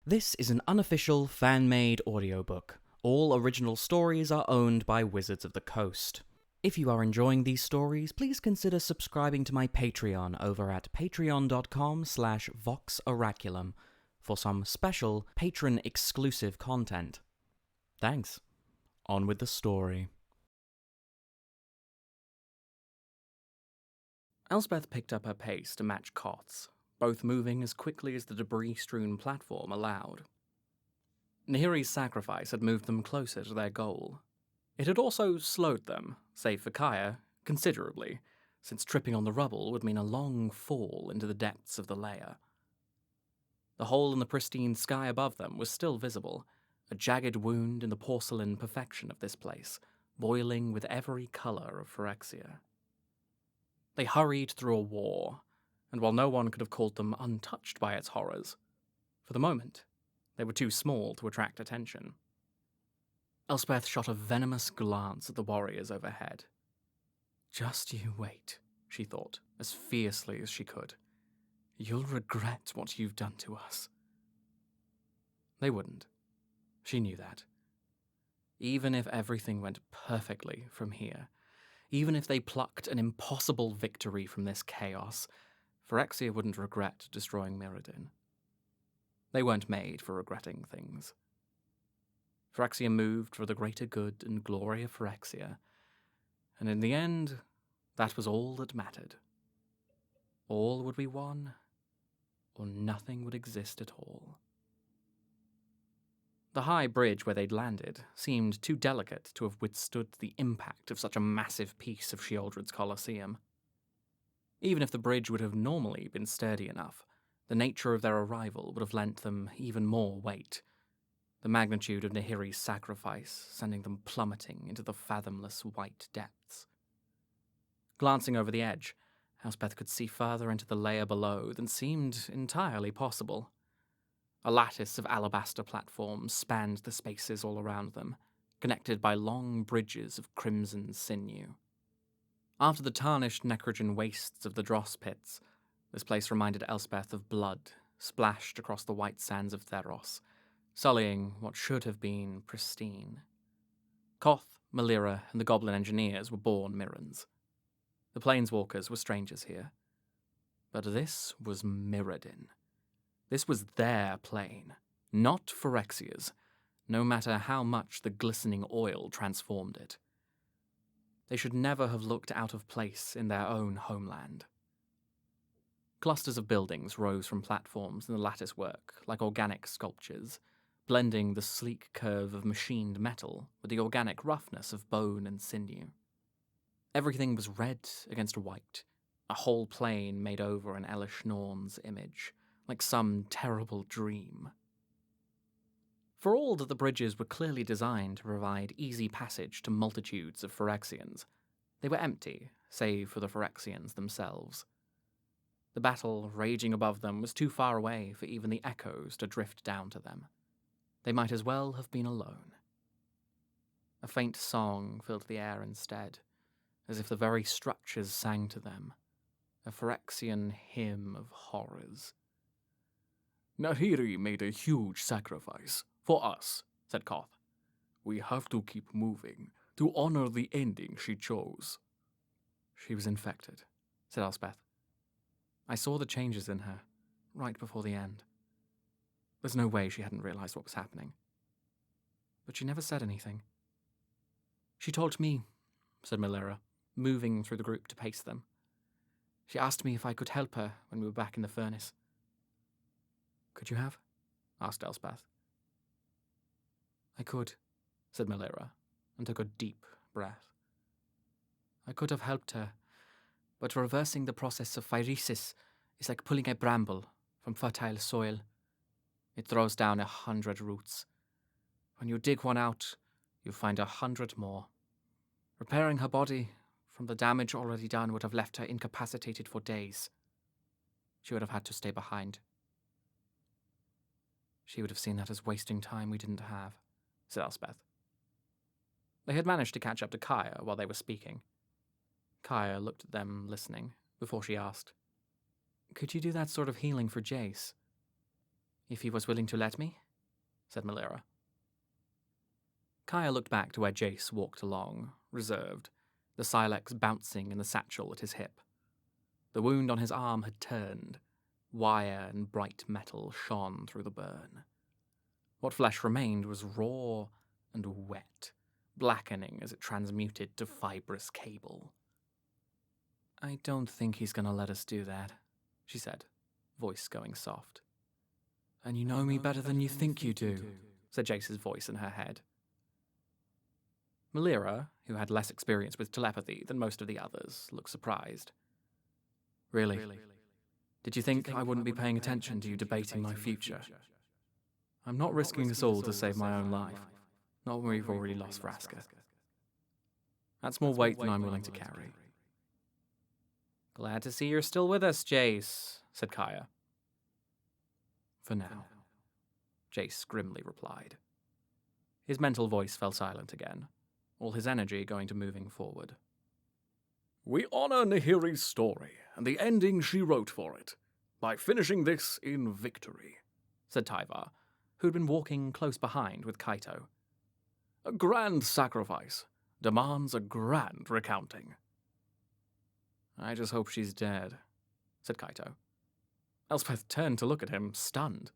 This is an unofficial, fan-made audiobook. All original stories are owned by Wizards of the Coast. If you are enjoying these stories, please consider subscribing to my Patreon over at patreon.com/voxoraculum for some special patron-exclusive content. Thanks. On with the story. Elspeth picked up her pace to match Koth's, both moving as quickly as the debris-strewn platform allowed. Nahiri's sacrifice had moved them closer to their goal. It had also slowed them, save for Kaya, considerably, since tripping on the rubble would mean a long fall into the depths of the layer. The hole in the pristine sky above them was still visible, a jagged wound in the porcelain perfection of this place, boiling with every colour of Phyrexia. They hurried through a war, and while no one could have called them untouched by its horrors, for the moment, they were too small to attract attention. Elspeth shot a venomous glance at the warriors overhead. "Just you wait," she thought, as fiercely as she could. "You'll regret what you've done to us." They wouldn't. She knew that. Even if everything went perfectly from here, even if they plucked an impossible victory from this chaos, Phyrexia wouldn't regret destroying Mirrodin. They weren't made for regretting things. Phyrexia moved for the greater good and glory of Phyrexia, and in the end, that was all that mattered. All would be won, or nothing would exist at all. The high bridge where they'd landed seemed too delicate to have withstood the impact of such a massive piece of Sheoldred's Colosseum. Even if the bridge would have normally been sturdy enough, the nature of their arrival would have lent them even more weight, the magnitude of Nahiri's sacrifice sending them plummeting into the fathomless white depths. Glancing over the edge, Elspeth could see further into the layer below than seemed entirely possible. A lattice of alabaster platforms spanned the spaces all around them, connected by long bridges of crimson sinew. After the tarnished necrogen wastes of the dross pits, this place reminded Elspeth of blood splashed across the white sands of Theros, sullying what should have been pristine. Koth, Melira, and the goblin engineers were born Mirrans. The planeswalkers were strangers here. But this was Mirrodin. This was their plane, not Phyrexia's, no matter how much the glistening oil transformed it. They should never have looked out of place in their own homeland. Clusters of buildings rose from platforms in the latticework like organic sculptures, blending the sleek curve of machined metal with the organic roughness of bone and sinew. Everything was red against white, a whole plane made over in Elesh Norn's image, like some terrible dream. For all that the bridges were clearly designed to provide easy passage to multitudes of Phyrexians, they were empty, save for the Phyrexians themselves. The battle raging above them was too far away for even the echoes to drift down to them. They might as well have been alone. A faint song filled the air instead, as if the very structures sang to them, a Phyrexian hymn of horrors. "Nahiri made a huge sacrifice, for us," said Koth. "We have to keep moving, to honor the ending she chose." "She was infected," said Elspeth. "I saw the changes in her, right before the end. There's no way she hadn't realized what was happening. But she never said anything." "She told me," said Melira, moving through the group to pace them. "She asked me if I could help her when we were back in the furnace." "Could you have?" asked Elspeth. "I could," said Melira, and took a deep breath. "I could have helped her, but reversing the process of phyresis is like pulling a bramble from fertile soil. It throws down 100 roots. When you dig one out, you find 100 more. Repairing her body from the damage already done would have left her incapacitated for days. She would have had to stay behind." "She would have seen that as wasting time we didn't have," said Elspeth. They had managed to catch up to Kaya while they were speaking. Kaya looked at them, listening, before she asked, "Could you do that sort of healing for Jace?" If he was willing to let me, said Melira. Kaya looked back to where Jace walked along, reserved, the silex bouncing in the satchel at his hip. The wound on his arm had turned. Wire and bright metal shone through the burn. What flesh remained was raw and wet, blackening as it transmuted to fibrous cable. I don't think he's going to let us do that, she said, voice going soft. And you know me better than you think you do, said Jace's voice in her head. Melira, who had less experience with telepathy than most of the others, looked surprised. Really? Did you think I wouldn't be paying attention to you debating my future? I'm not risking us all to save my own life, not when we've already lost Vraska. That's more weight than I'm willing to carry. Glad to see you're still with us, Jace, said Kaya. For now, Jace grimly replied. His mental voice fell silent again, all his energy going to moving forward. We honor Nahiri's story and the ending she wrote for it, by finishing this in victory, said Tyvar, who'd been walking close behind with Kaito. A grand sacrifice demands a grand recounting. I just hope she's dead, said Kaito. Elspeth turned to look at him, stunned.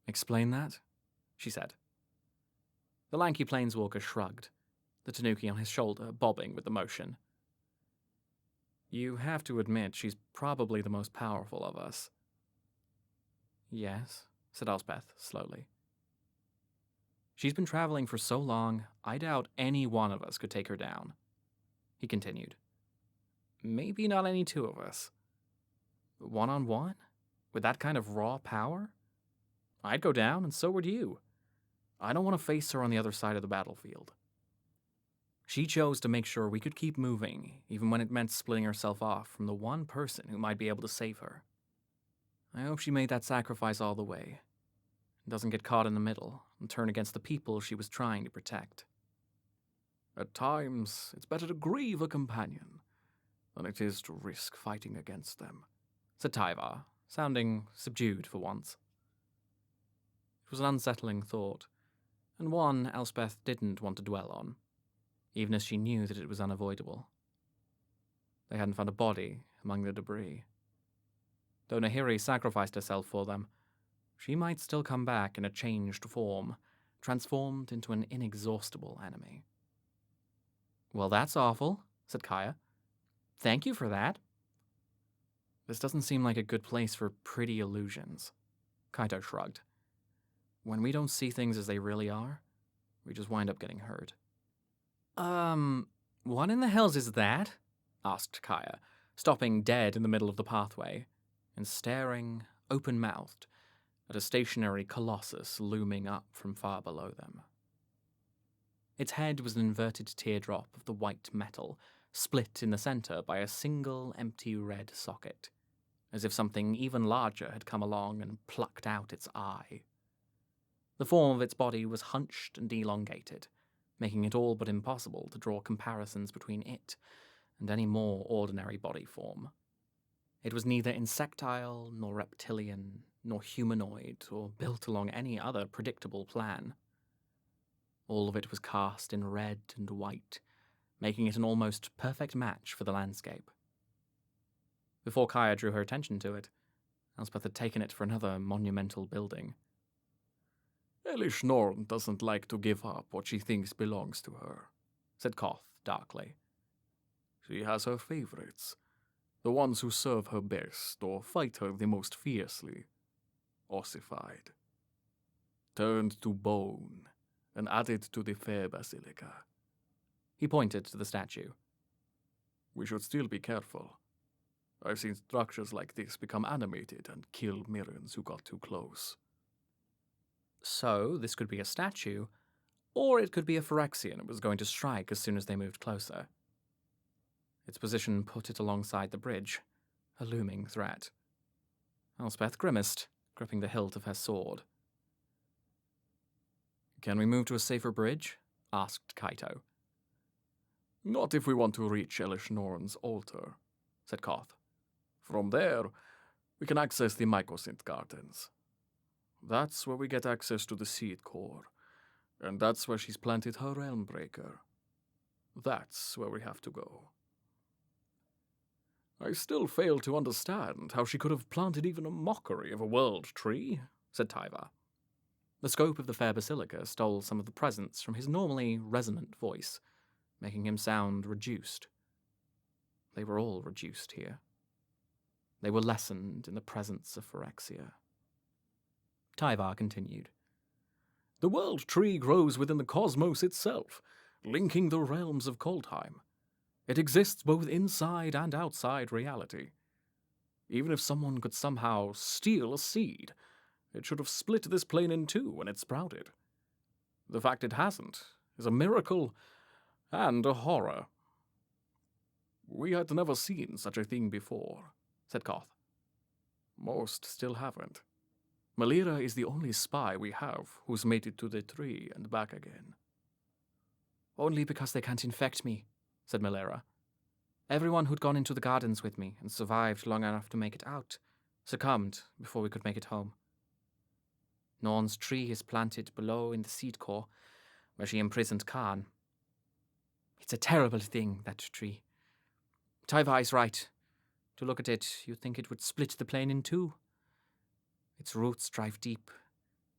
Explain that? She said. The lanky planeswalker shrugged, the tanuki on his shoulder bobbing with the motion. You have to admit she's probably the most powerful of us. Yes, said Elspeth slowly. She's been traveling for so long, I doubt any one of us could take her down. He continued. Maybe not any two of us. One-on-one? With that kind of raw power? I'd go down, and so would you. I don't want to face her on the other side of the battlefield. She chose to make sure we could keep moving, even when it meant splitting herself off from the one person who might be able to save her. I hope she made that sacrifice all the way, and doesn't get caught in the middle and turn against the people she was trying to protect. At times, it's better to grieve a companion than it is to risk fighting against them, said Tyvar, sounding subdued for once. It was an unsettling thought, and one Elspeth didn't want to dwell on, even as she knew that it was unavoidable. They hadn't found a body among the debris. Though Nahiri sacrificed herself for them, she might still come back in a changed form, transformed into an inexhaustible enemy. Well, that's awful, said Kaya. Thank you for that. This doesn't seem like a good place for pretty illusions, Kaito shrugged. When we don't see things as they really are, we just wind up getting hurt. What in the hells is that? Asked Kaya, stopping dead in the middle of the pathway and staring, open-mouthed, at a stationary colossus looming up from far below them. Its head was an inverted teardrop of the white metal, split in the center by a single empty red socket, as if something even larger had come along and plucked out its eye. The form of its body was hunched and elongated, making it all but impossible to draw comparisons between it and any more ordinary body form. It was neither insectile, nor reptilian, nor humanoid, or built along any other predictable plan. All of it was cast in red and white, making it an almost perfect match for the landscape. Before Kaya drew her attention to it, Elspeth had taken it for another monumental building. Elesh Norn doesn't like to give up what she thinks belongs to her, said Koth darkly. She has her favorites, the ones who serve her best or fight her the most fiercely, ossified, turned to bone and added to the fair Basilica. He pointed to the statue. We should still be careful. I've seen structures like this become animated and kill Mirrans who got too close. So, this could be a statue, or it could be a Phyrexian that was going to strike as soon as they moved closer. Its position put it alongside the bridge, a looming threat. Elspeth grimaced, gripping the hilt of her sword. Can we move to a safer bridge? Asked Kaito. Not if we want to reach Elesh Norn's altar, said Koth. From there, we can access the Mycosynth Gardens. That's where we get access to the seed core, and that's where she's planted her realm breaker. That's where we have to go. I still fail to understand how she could have planted even a mockery of a world tree, said Tyvar. The scope of the fair Basilica stole some of the presence from his normally resonant voice, making him sound reduced. They were all reduced here. They were lessened in the presence of Phyrexia. Tyvar continued. The world tree grows within the cosmos itself, linking the realms of Coldheim. It exists both inside and outside reality. Even if someone could somehow steal a seed, it should have split this plane in two when it sprouted. The fact it hasn't is a miracle and a horror. We had never seen such a thing before, said Koth. Most still haven't. Malira is the only spy we have who's made it to the tree and back again. Only because they can't infect me, said Malira. Everyone who'd gone into the gardens with me and survived long enough to make it out succumbed before we could make it home. Norn's tree is planted below in the seed core, where she imprisoned Karn. It's a terrible thing, that tree. Tyvar is right. To look at it, you'd think it would split the plane in two. Its roots drive deep,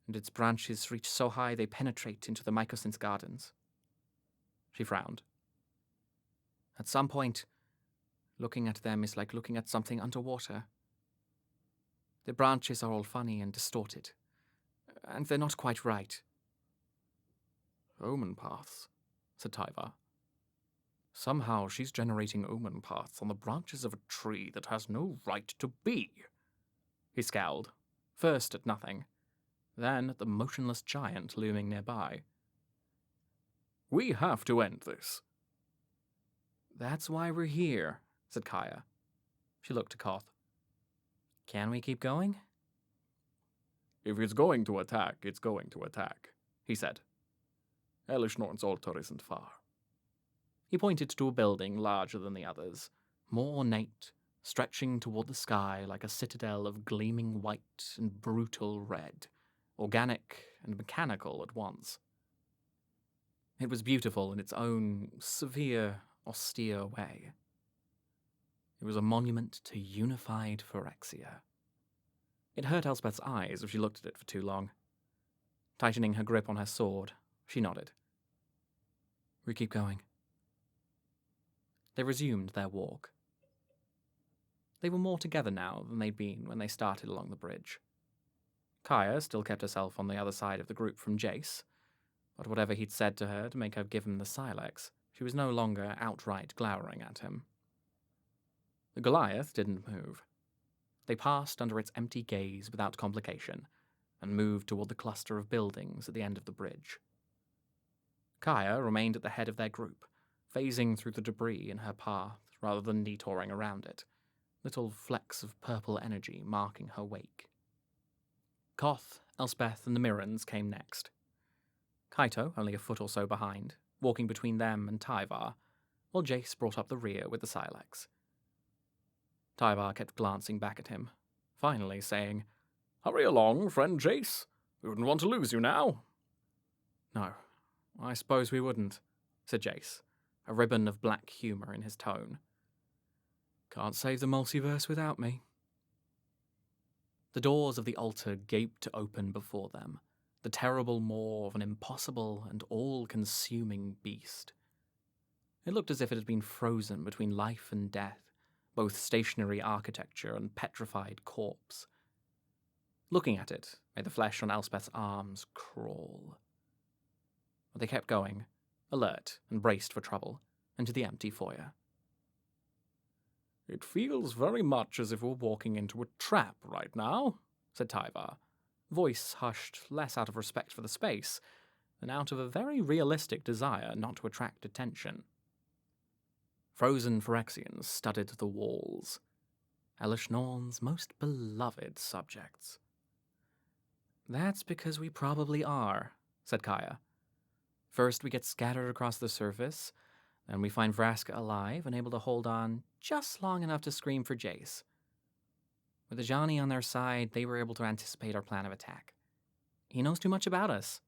and its branches reach so high they penetrate into the Mycosynth's gardens. She frowned. At some point, looking at them is like looking at something underwater. The branches are all funny and distorted, and they're not quite right. Omen paths, said Tyvar. Somehow she's generating omen paths on the branches of a tree that has no right to be. He scowled, first at nothing, then at the motionless giant looming nearby. We have to end this. That's why we're here, said Kaya. She looked to Koth. Can we keep going? If it's going to attack, it's going to attack, he said. Elesh Norn's altar isn't far. He pointed to a building larger than the others, more ornate, stretching toward the sky like a citadel of gleaming white and brutal red, organic and mechanical at once. It was beautiful in its own severe, austere way. It was a monument to unified Phyrexia. It hurt Elspeth's eyes if she looked at it for too long. Tightening her grip on her sword, she nodded. We keep going. They resumed their walk. They were more together now than they'd been when they started along the bridge. Kaya still kept herself on the other side of the group from Jace, but whatever he'd said to her to make her give him the Silex, she was no longer outright glowering at him. The Goliath didn't move. They passed under its empty gaze without complication, and moved toward the cluster of buildings at the end of the bridge. Kaya remained at the head of their group, phasing through the debris in her path rather than detouring around it, little flecks of purple energy marking her wake. Koth, Elspeth, and the Mirrans came next. Kaito, only a foot or so behind, walking between them and Tyvar, while Jace brought up the rear with the Silex. Tyvar kept glancing back at him, finally saying, Hurry along, friend Jace. We wouldn't want to lose you now. No, I suppose we wouldn't, said Jace, a ribbon of black humour in his tone. Can't save the multiverse without me. The doors of the altar gaped open before them, the terrible maw of an impossible and all-consuming beast. It looked as if it had been frozen between life and death, both stationary architecture and petrified corpse. Looking at it made the flesh on Elspeth's arms crawl. But they kept going, alert and braced for trouble, into the empty foyer. It feels very much as if we're walking into a trap right now, said Tyvar, voice hushed less out of respect for the space than out of a very realistic desire not to attract attention. Frozen Phyrexians studded the walls, Elesh Norn's most beloved subjects. That's because we probably are, said Kaya. First we get scattered across the surface, then we find Vraska alive and able to hold on just long enough to scream for Jace. With the Ajani on their side, they were able to anticipate our plan of attack, He knows too much about us.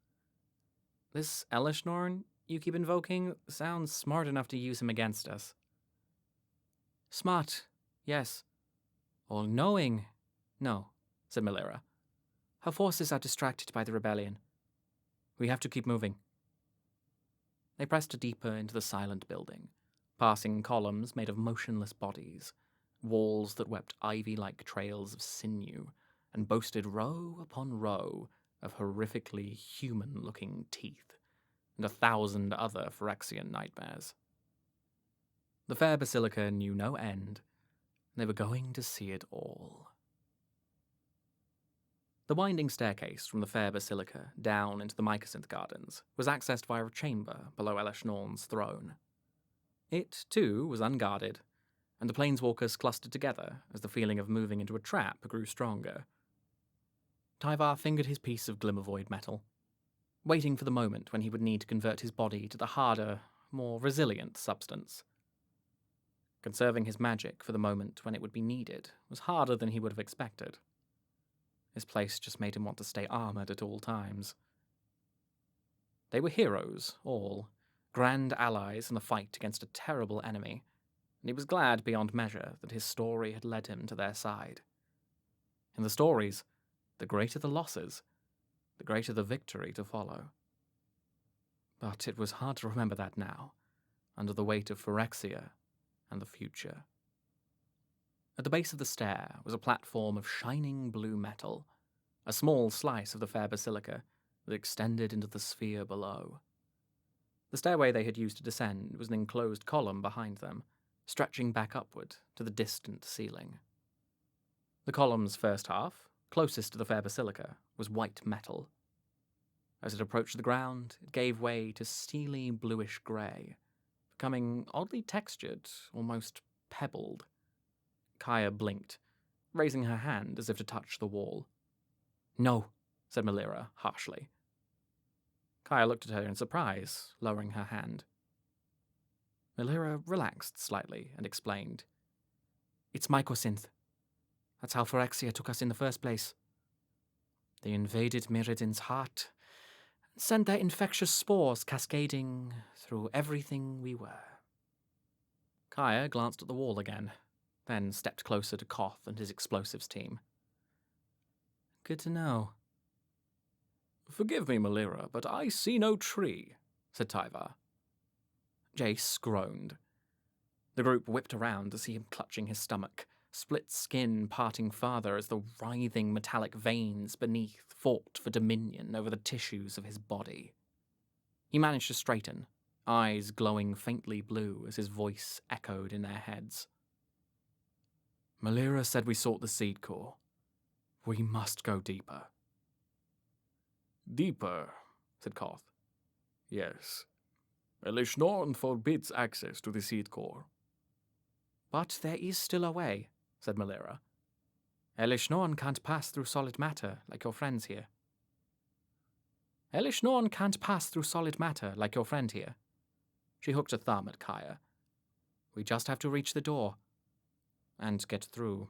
This Elesh Norn you keep invoking sounds smart enough to use him against us. Smart, yes. All-knowing, no, said Melira. Her forces are distracted by the rebellion. We have to keep moving. They pressed deeper into the silent building, passing columns made of motionless bodies, walls that wept ivy-like trails of sinew, and boasted row upon row of horrifically human-looking teeth, and 1,000 other Phyrexian nightmares. The fair Basilica knew no end. They were going to see it all. The winding staircase from the fair Basilica down into the Mycosynth Gardens was accessed via a chamber below Elesh Norn's throne. It, too, was unguarded, and the planeswalkers clustered together as the feeling of moving into a trap grew stronger. Tyvar fingered his piece of glimmervoid metal, waiting for the moment when he would need to convert his body to the harder, more resilient substance. Conserving his magic for the moment when it would be needed was harder than he would have expected. His place just made him want to stay armored at all times. They were heroes, all, grand allies in the fight against a terrible enemy, and he was glad beyond measure that his story had led him to their side. In the stories, the greater the losses, the greater the victory to follow. But it was hard to remember that now, under the weight of Phyrexia and the future. At the base of the stair was a platform of shining blue metal, a small slice of the fair Basilica that extended into the sphere below. The stairway they had used to descend was an enclosed column behind them, stretching back upward to the distant ceiling. The column's first half, closest to the fair Basilica, was white metal. As it approached the ground, it gave way to steely bluish grey, becoming oddly textured, almost pebbled. Kaya blinked, raising her hand as if to touch the wall. No, said Melira harshly. Kaya looked at her in surprise, lowering her hand. Melira relaxed slightly and explained. It's mycosynth. That's how Phyrexia took us in the first place. They invaded Mirrodin's heart and sent their infectious spores cascading through everything we were. Kaya glanced at the wall again, then stepped closer to Koth and his explosives team. Good to know. Forgive me, Melira, but I see no tree, said Tyvar. Jace groaned. The group whipped around to see him clutching his stomach, split skin parting farther as the writhing metallic veins beneath fought for dominion over the tissues of his body. He managed to straighten, eyes glowing faintly blue as his voice echoed in their heads. Melira said we sought the seed core. We must go deeper. Deeper, said Koth. Yes. Elesh Norn forbids access to the seed core. But there is still a way, said Melira. Elesh Norn can't pass through solid matter like your friends here. Elesh Norn can't pass through solid matter like your friend here. She hooked a thumb at Kaya. We just have to reach the door. And get through.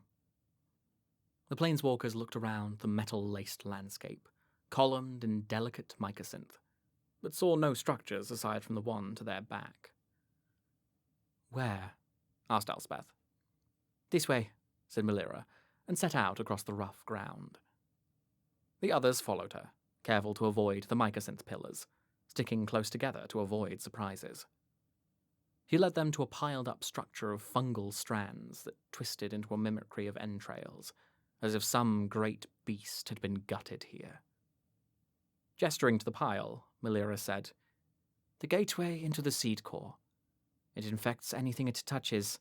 The planeswalkers looked around the metal-laced landscape, columned in delicate mycosynth, but saw no structures aside from the one to their back. Where? Asked Elspeth. This way, said Melira, and set out across the rough ground. The others followed her, careful to avoid the mycosynth pillars, sticking close together to avoid surprises. He led them to a piled-up structure of fungal strands that twisted into a mimicry of entrails, as if some great beast had been gutted here. Gesturing to the pile, Melira said, The gateway into the seed core. It infects anything it touches.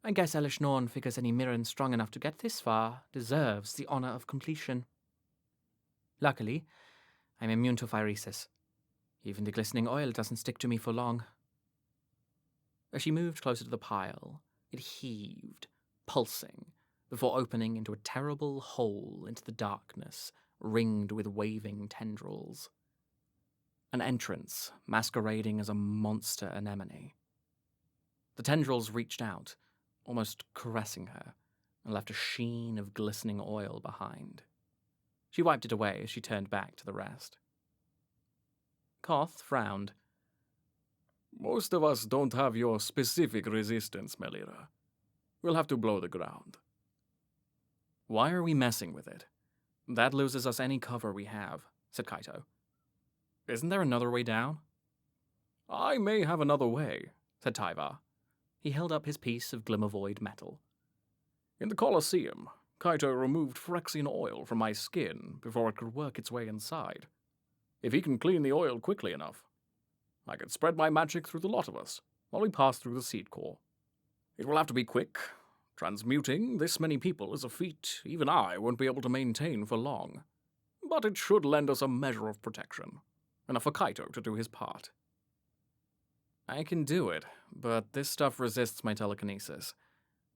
I guess Elesh Norn figures any Mirren strong enough to get this far deserves the honor of completion. Luckily, I'm immune to phyresis. Even the glistening oil doesn't stick to me for long. As she moved closer to the pile, it heaved, pulsing, before opening into a terrible hole into the darkness, ringed with waving tendrils. An entrance masquerading as a monster anemone. The tendrils reached out, almost caressing her, and left a sheen of glistening oil behind. She wiped it away as she turned back to the rest. Koth frowned. Most of us don't have your specific resistance, Melira. We'll have to blow the ground. Why are we messing with it? That loses us any cover we have, said Kaito. Isn't there another way down? I may have another way, said Tyvar. He held up his piece of glimmervoid metal. In the Colosseum, Kaito removed Phyrexian oil from my skin before it could work its way inside. If he can clean the oil quickly enough, I could spread my magic through the lot of us while we pass through the seed core. It will have to be quick. Transmuting this many people is a feat even I won't be able to maintain for long. But it should lend us a measure of protection, enough for Kaito to do his part. I can do it, but this stuff resists my telekinesis,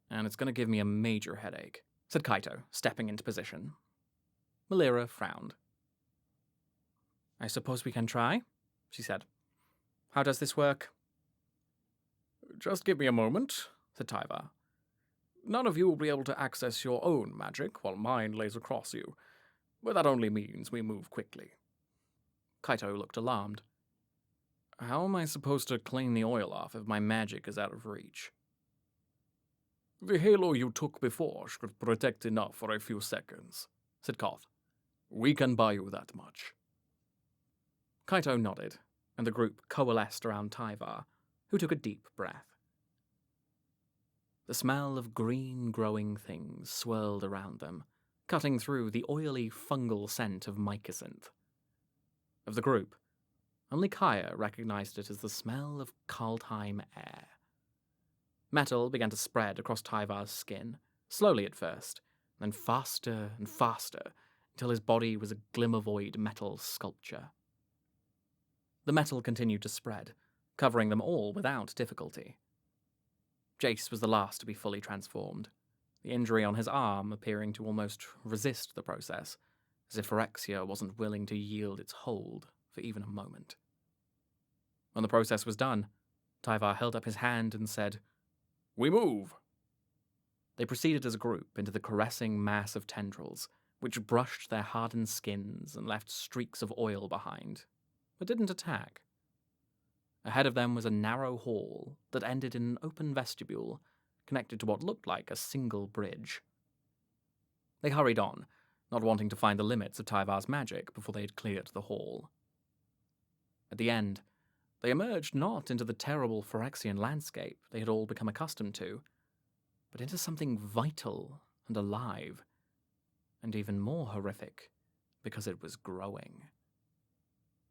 and it's going to give me a major headache, said Kaito, stepping into position. Melira frowned. I suppose we can try, she said. How does this work? Just give me a moment, said Tyvar. None of you will be able to access your own magic while mine lays across you, but that only means we move quickly. Kaito looked alarmed. How am I supposed to clean the oil off if my magic is out of reach? The halo you took before should protect enough for a few seconds, said Koth. We can buy you that much. Kaito nodded, and the group coalesced around Tyvar, who took a deep breath. The smell of green growing things swirled around them, cutting through the oily fungal scent of mycosynth. Of the group, only Kaya recognized it as the smell of Kaldheim air. Metal began to spread across Tyvar's skin, slowly at first, then faster and faster, until his body was a glimmervoid metal sculpture. The metal continued to spread, covering them all without difficulty. Jace was the last to be fully transformed, the injury on his arm appearing to almost resist the process, as if Phyrexia wasn't willing to yield its hold for even a moment. When the process was done, Tyvar held up his hand and said, We move! They proceeded as a group into the caressing mass of tendrils, which brushed their hardened skins and left streaks of oil behind, but didn't attack. Ahead of them was a narrow hall that ended in an open vestibule connected to what looked like a single bridge. They hurried on, not wanting to find the limits of Tyvar's magic before they had cleared the hall. At the end, they emerged not into the terrible Phyrexian landscape they had all become accustomed to, but into something vital and alive, and even more horrific because it was growing.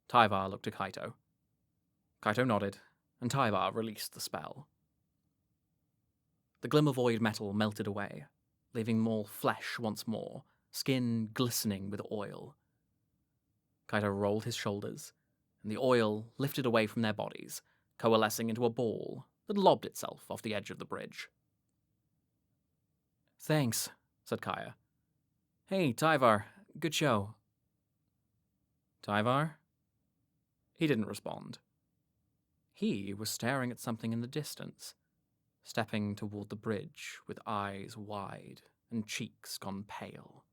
Tyvar looked to Kaito. Kaito nodded, and Tyvar released the spell. The glimmervoid metal melted away, leaving more flesh once more, skin glistening with oil. Kaito rolled his shoulders, and the oil lifted away from their bodies, coalescing into a ball that lobbed itself off the edge of the bridge. Thanks, said Kaya. Hey, Tyvar, good show. Tyvar? He didn't respond. He was staring at something in the distance, stepping toward the bridge with eyes wide and cheeks gone pale.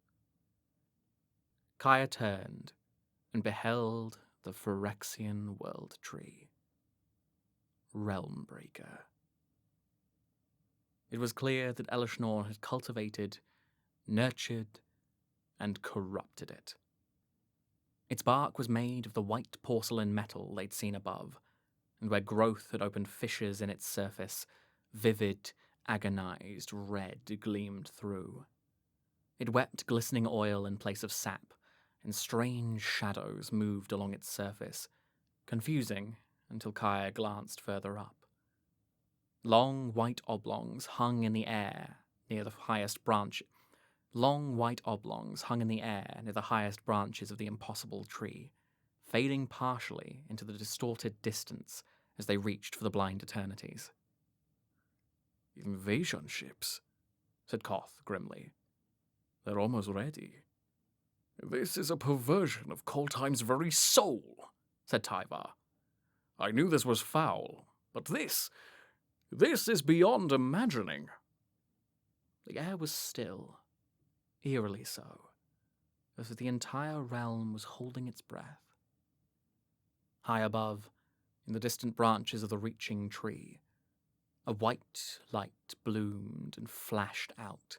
Kaya turned and beheld the Phyrexian world tree. Realmbreaker. It was clear that Elesh Norn had cultivated, nurtured, and corrupted it. Its bark was made of the white porcelain metal they'd seen above, and where growth had opened fissures in its surface, vivid, agonized red gleamed through. It wept glistening oil in place of sap, and strange shadows moved along its surface, confusing until Kaya glanced further up. Long white oblongs hung in the air near the highest branches of the impossible tree, fading partially into the distorted distance as they reached for the blind eternities. Invasion ships, said Koth grimly. They're almost ready. This is a perversion of Kaldheim's very soul, said Tyvar. I knew this was foul, but this is beyond imagining. The air was still, eerily so, as if the entire realm was holding its breath. High above, in the distant branches of the reaching tree, a white light bloomed and flashed out,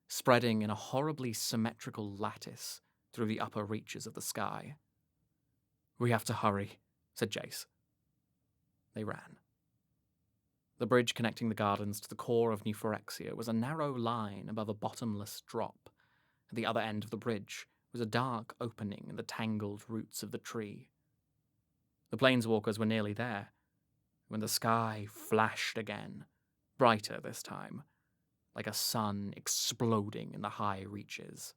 spreading in a horribly symmetrical lattice through the upper reaches of the sky. "We have to hurry," said Jace. They ran. The bridge connecting the gardens to the core of New Phyrexia was a narrow line above a bottomless drop. At the other end of the bridge was a dark opening in the tangled roots of the tree. The planeswalkers were nearly there, when the sky flashed again, brighter this time, like a sun exploding in the high reaches.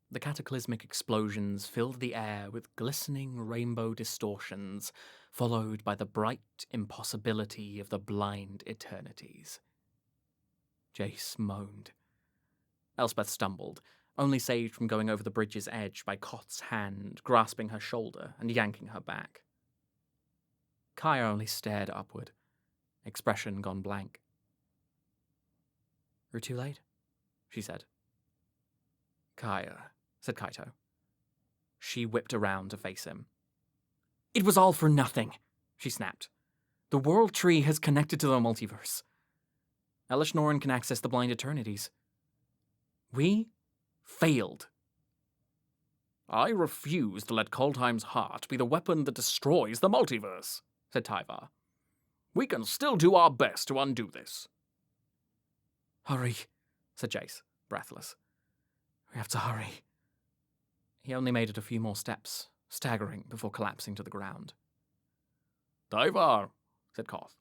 The cataclysmic explosions filled the air with glistening rainbow distortions, followed by the bright impossibility of the blind eternities. Jace moaned. Elspeth stumbled, only saved from going over the bridge's edge by Koth's hand grasping her shoulder and yanking her back. Kaya only stared upward, expression gone blank. "We're too late," she said. "Kaya," said Kaito. She whipped around to face him. "It was all for nothing," she snapped. "The World Tree has connected to the multiverse. Elesh Norn can access the Blind Eternities. We failed." "I refuse to let Kaldheim's heart be the weapon that destroys the multiverse," said Tyvar. "We can still do our best to undo this." "Hurry," said Jace, breathless. "We have to hurry." He only made it a few more steps, staggering before collapsing to the ground. "Tyvar," said Koth.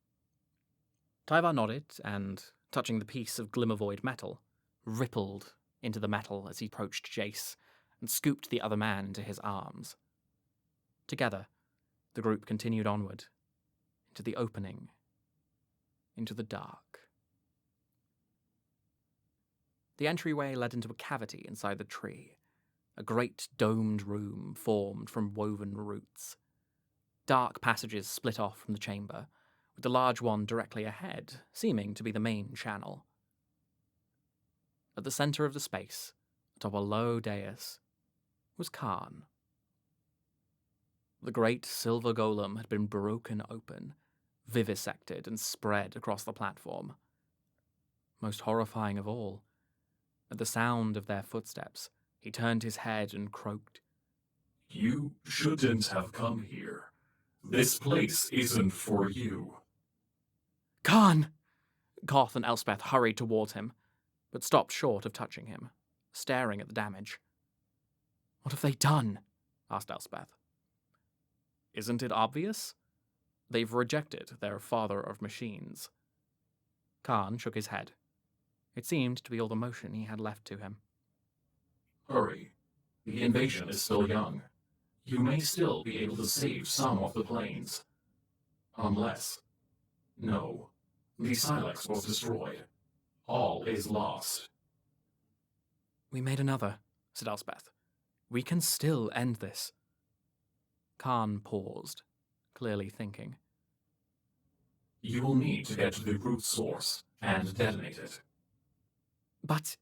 Tyvar nodded and, touching the piece of glimmervoid metal, rippled into the metal as he approached Jace and scooped the other man into his arms. Together, the group continued onward, into the opening, into the dark. The entryway led into a cavity inside the tree, a great domed room formed from woven roots. Dark passages split off from the chamber, with the large one directly ahead, seeming to be the main channel. At the center of the space, atop a low dais, was Karn. The great silver golem had been broken open, vivisected and spread across the platform. Most horrifying of all, at the sound of their footsteps, he turned his head and croaked, "You shouldn't have come here. This place isn't for you." "Karn!" Koth and Elspeth hurried towards him, but stopped short of touching him, staring at the damage. "What have they done?" asked Elspeth. "Isn't it obvious? They've rejected their father of machines." Karn shook his head. It seemed to be all the motion he had left to him. Hurry. The invasion is still young. You may still be able to save some of the planes. Unless... No. The Silex was destroyed. All is lost. "We made another," said Elspeth. "We can still end this." Karn paused, clearly thinking. You will need to get to the root source and detonate it. "But,"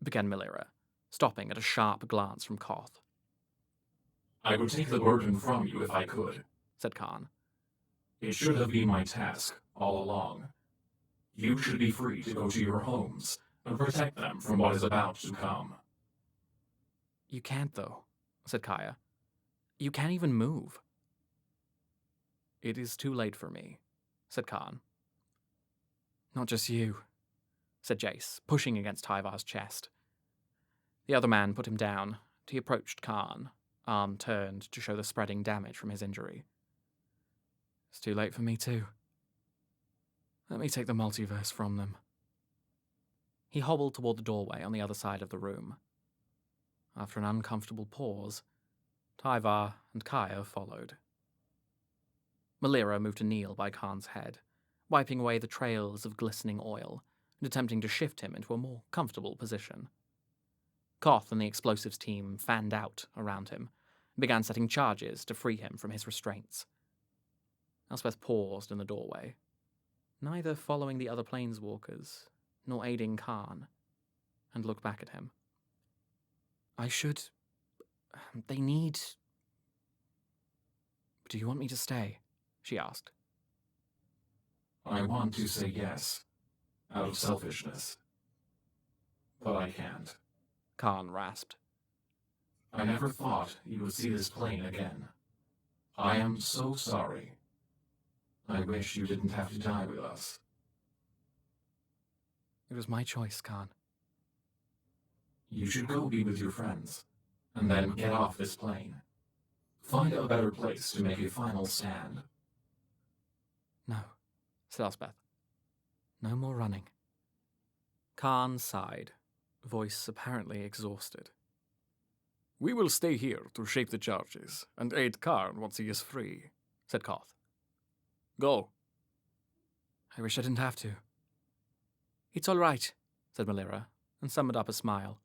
began Melira, stopping at a sharp glance from Koth. I would take the burden from you if I could, said Karn. It should have been my task all along. You should be free to go to your homes and protect them from what is about to come. "You can't, though," said Kaya. "You can't even move." "It is too late for me," said Karn. "Not just you," said Jace, pushing against Tyvar's chest. The other man put him down. He approached Karn, arm turned to show the spreading damage from his injury. "It's too late for me, too. Let me take the multiverse from them." He hobbled toward the doorway on the other side of the room. After an uncomfortable pause, Tyvar and Kaya followed. Melira moved to kneel by Karn's head, wiping away the trails of glistening oil and attempting to shift him into a more comfortable position. Koth and the explosives team fanned out around him and began setting charges to free him from his restraints. Elspeth paused in the doorway, neither following the other planeswalkers nor aiding Karn, and looked back at him. I should... They need... Do you want me to stay? She asked. I want to say yes, out of selfishness. But I can't. Karn rasped. I never thought you would see this plane again. I am so sorry. I wish you didn't have to die with us. It was my choice, Karn. You should go be with your friends, and then get off this plane. Find a better place to make a final stand. No, said Elspeth. No more running. Karn sighed, voice apparently exhausted. We will stay here to shape the charges, and aid Karn once he is free, said Koth. Go. I wish I didn't have to. It's all right, said Melira, and summoned up a smile.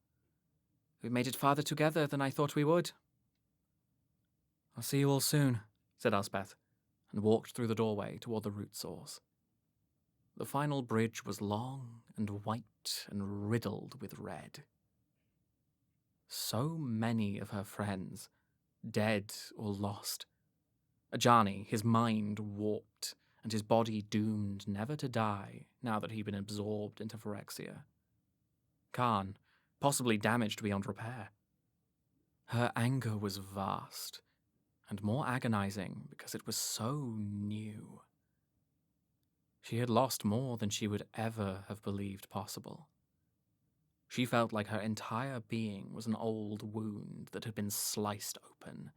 We made it farther together than I thought we would. I'll see you all soon, said Elspeth, and walked through the doorway toward the root source. The final bridge was long and white and riddled with red. So many of her friends, dead or lost. Ajani, his mind warped, and his body doomed never to die now that he'd been absorbed into Phyrexia. Karn, possibly damaged beyond repair. Her anger was vast, and more agonizing because it was so new. She had lost more than she would ever have believed possible. She felt like her entire being was an old wound that had been sliced open,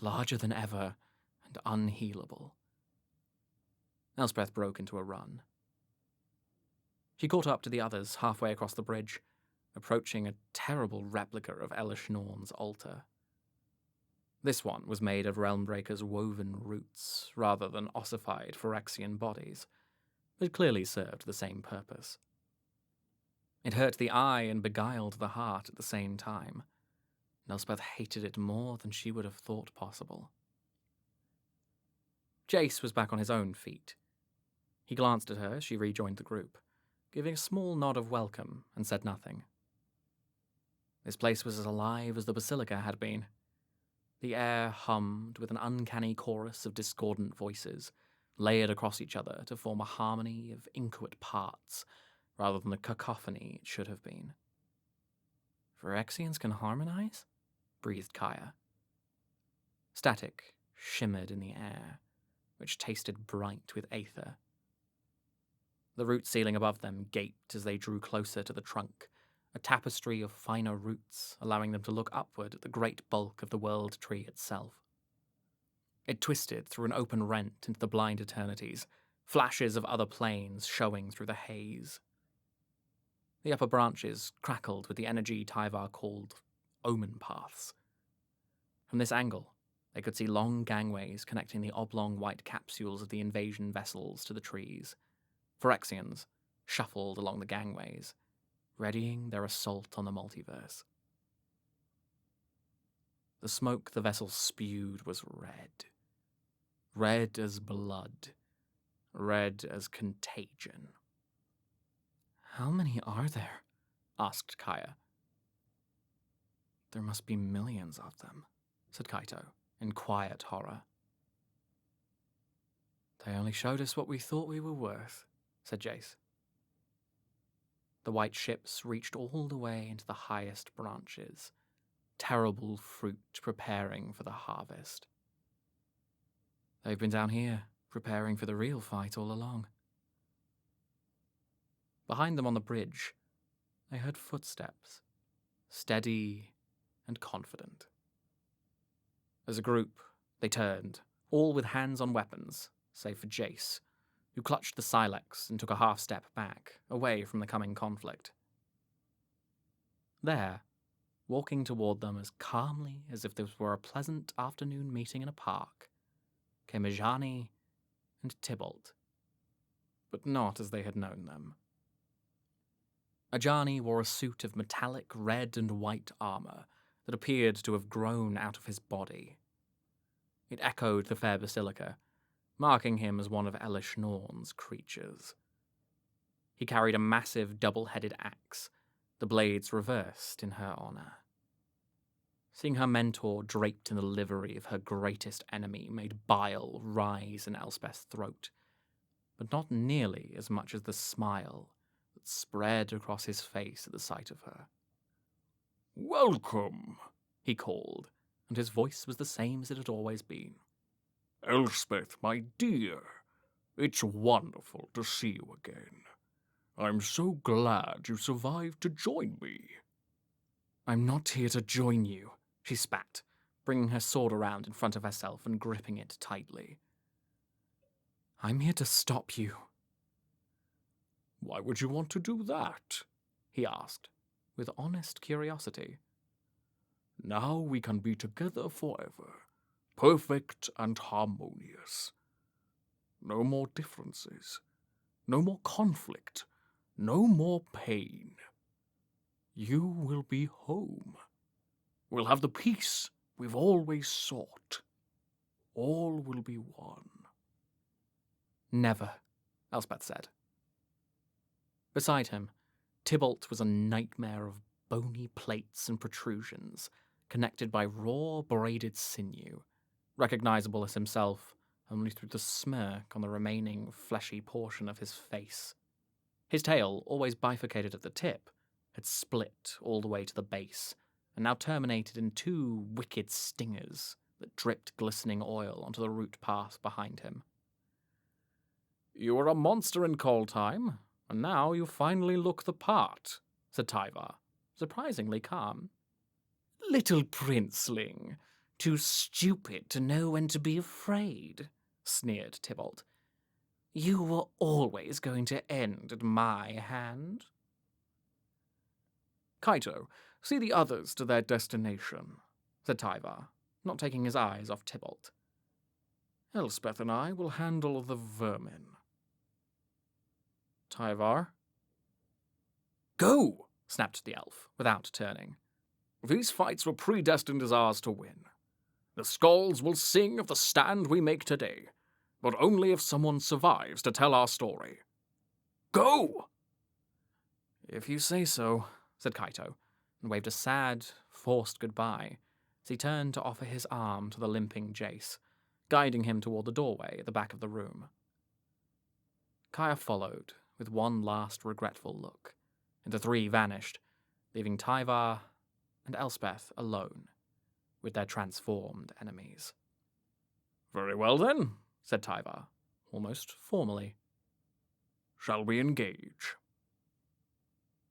larger than ever and unhealable. Elspeth broke into a run. She caught up to the others halfway across the bridge, approaching a terrible replica of Elesh Norn's altar. This one was made of Realmbreaker's woven roots rather than ossified Phyrexian bodies, but clearly served the same purpose. It hurt the eye and beguiled the heart at the same time. Elspeth hated it more than she would have thought possible. Jace was back on his own feet. He glanced at her as she rejoined the group, giving a small nod of welcome, and said nothing. This place was as alive as the Basilica had been. The air hummed with an uncanny chorus of discordant voices, layered across each other to form a harmony of inchoate parts, rather than the cacophony it should have been. Phyrexians can harmonize? Breathed Kaya. Static shimmered in the air, which tasted bright with aether. The root ceiling above them gaped as they drew closer to the trunk, a tapestry of finer roots, allowing them to look upward at the great bulk of the world tree itself. It twisted through an open rent into the blind eternities, flashes of other planes showing through the haze. The upper branches crackled with the energy Tyvar called omen paths. From this angle, they could see long gangways connecting the oblong white capsules of the invasion vessels to the trees. Phyrexians shuffled along the gangways, readying their assault on the multiverse. The smoke the vessels spewed was red. Red as blood. Red as contagion. How many are there? Asked Kaya. There must be millions of them, said Kaito, in quiet horror. They only showed us what we thought we were worth, said Jace. The white ships reached all the way into the highest branches, terrible fruit preparing for the harvest. They've been down here, preparing for the real fight all along. Behind them on the bridge, they heard footsteps, steady and confident. As a group, they turned, all with hands on weapons, save for Jace, who clutched the Silex and took a half-step back, away from the coming conflict. There, walking toward them as calmly as if this were a pleasant afternoon meeting in a park, came Ajani and Tybalt, but not as they had known them. Ajani wore a suit of metallic red and white armor that appeared to have grown out of his body. It echoed the fair Basilica, marking him as one of Elesh Norn's creatures. He carried a massive double-headed axe, the blades reversed in her honor. Seeing her mentor draped in the livery of her greatest enemy made bile rise in Elspeth's throat, but not nearly as much as the smile that spread across his face at the sight of her. "Welcome," He called, and his voice was the same as it had always been. "Elspeth, my dear. It's wonderful to see you again. I'm so glad you survived to join me." I'm not here to join you, she spat, bringing her sword around in front of herself and gripping it tightly. I'm here to stop you. "Why would you want to do that?" He asked, with honest curiosity. "Now we can be together forever, perfect and harmonious. No more differences, no more conflict, no more pain. You will be home. We'll have the peace we've always sought. All will be one." Never, Elspeth said. Beside him, Tybalt was a nightmare of bony plates and protrusions, connected by raw, braided sinew, recognizable as himself only through the smirk on the remaining fleshy portion of his face. His tail, always bifurcated at the tip, had split all the way to the base, and now terminated in two wicked stingers that dripped glistening oil onto the root path behind him. "You were a monster in cold time, and now you finally look the part," said Tyvar, surprisingly calm. "Little princeling, too stupid to know when to be afraid," sneered Tybalt. "You were always going to end at my hand." "Kaito, see the others to their destination," said Tyvar, not taking his eyes off Tybalt. "Elspeth and I will handle the vermin." Tyvar? "Go!" snapped the elf, without turning. "These fights were predestined as ours to win. The skulls will sing of the stand we make today, but only if someone survives to tell our story. Go!" "If you say so," said Kaito, and waved a sad, forced goodbye as he turned to offer his arm to the limping Jace, guiding him toward the doorway at the back of the room. Kaya followed, with one last regretful look, and the three vanished, leaving Tyvar and Elspeth alone with their transformed enemies. "Very well then," said Tyvar, almost formally. "Shall we engage?"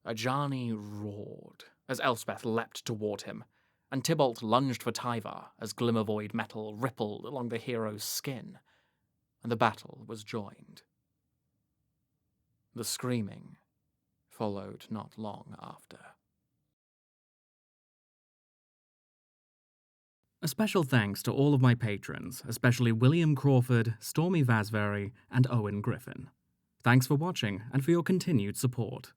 Ajani roared as Elspeth leapt toward him, and Tybalt lunged for Tyvar as glimmervoid metal rippled along the hero's skin, and the battle was joined. The screaming followed not long after. A special thanks to all of my patrons, especially William Crawford, Stormy Vasvary, and Owen Griffin. Thanks for watching and for your continued support.